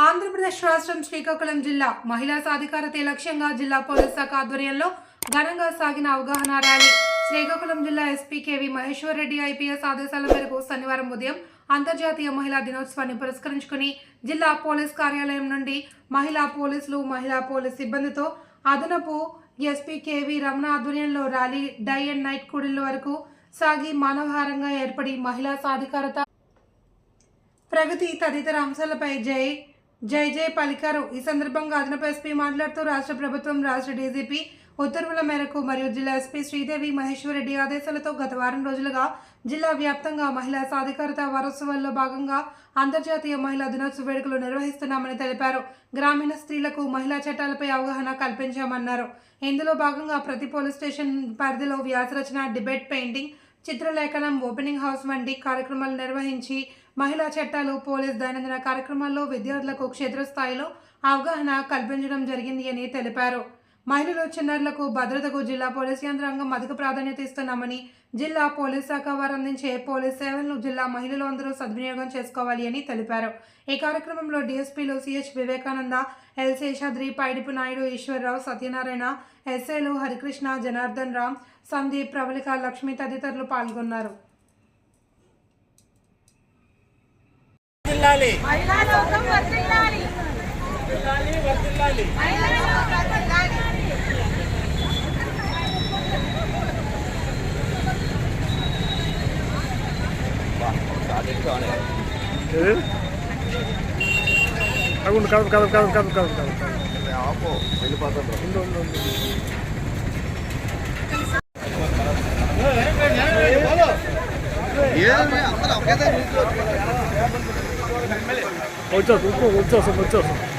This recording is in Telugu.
ఆంధ్రప్రదేశ్ రాష్ట్రం శ్రీకాకుళం జిల్లా మహిళా సాధికారతే లక్ష్యంగా జిల్లా పోలీస్ శాఖ ఆధ్వర్యంలో ఘనంగా సాగిన అవగాహన ర్యాలీ శ్రీకాకుళం జిల్లా SP KV Maheshwar Reddy IPS ఆదేశాల మేరకు శనివారం ఉదయం అంతర్జాతీయ మహిళా దినోత్సవాన్ని పురస్కరించుకుని జిల్లా పోలీస్ కార్యాలయం నుండి మహిళా పోలీసులు మహిళా పోలీస్ సిబ్బందితో అదనపు ఎస్పీ కేవి రమణ ఆధ్వర్యంలో ర్యాలీ డై అండ్ నైట్ కూడిళ్ల వరకు సాగి మానవహారంగా ఏర్పడి మహిళా సాధికారత ప్రగతి తదితర అంశాలపై జై పలికారు. ఈ సందర్భంగా అదనపు ఎస్పీ మాట్లాడుతూ రాష్ట్ర ప్రభుత్వం రాష్ట్ర డీజీపీ ఉత్తర్వుల మేరకు మరియు జిల్లా ఎస్పీ శ్రీదేవి మహేశ్వర్ రెడ్డి ఆదేశాలతో గత వారం రోజులుగా జిల్లా వ్యాప్తంగా మహిళా సాధికారత వారోత్సవాల్లో భాగంగా అంతర్జాతీయ మహిళా దినోత్సవ వేడుకలు నిర్వహిస్తున్నామని తెలిపారు. గ్రామీణ స్త్రీలకు మహిళా చట్టాలపై అవగాహన కల్పించామన్నారు. ఇందులో భాగంగా ప్రతి పోలీస్ స్టేషన్ పరిధిలో వ్యాసరచన, డిబేట్, పెయింటింగ్, చిత్రలేఖనం, ఓపెనింగ్ హౌస్ వంటి కార్యక్రమాలు నిర్వహించి మహిళా చట్టాలు, పోలీస్ దైనందిన కార్యక్రమాల్లో విద్యార్థులకు క్షేత్రస్థాయిలో అవగాహన కల్పించడం జరిగింది అని తెలిపారు. మహిళలు, చిన్నారులకు భద్రతకు జిల్లా పోలీస్ యంత్రాంగం అధిక ప్రాధాన్యత ఇస్తున్నామని, జిల్లా పోలీస్ శాఖ వారు అందించే పోలీస్ సేవలను జిల్లా మహిళలు అందరూ సద్వినియోగం చేసుకోవాలి అని తెలిపారు. ఈ కార్యక్రమంలో డీఎస్పీలు సిహెచ్ వివేకానంద, ఎల్ శేషాద్రి, పైడిపు నాయుడు, ఈశ్వర్రావు, సత్యనారాయణ, ఎస్ఏలు హరికృష్ణ, జనార్దన్ రామ్, సందీప్, ప్రవళిక, లక్ష్మి తదితరులు పాల్గొన్నారు. వచ్చేస్తాం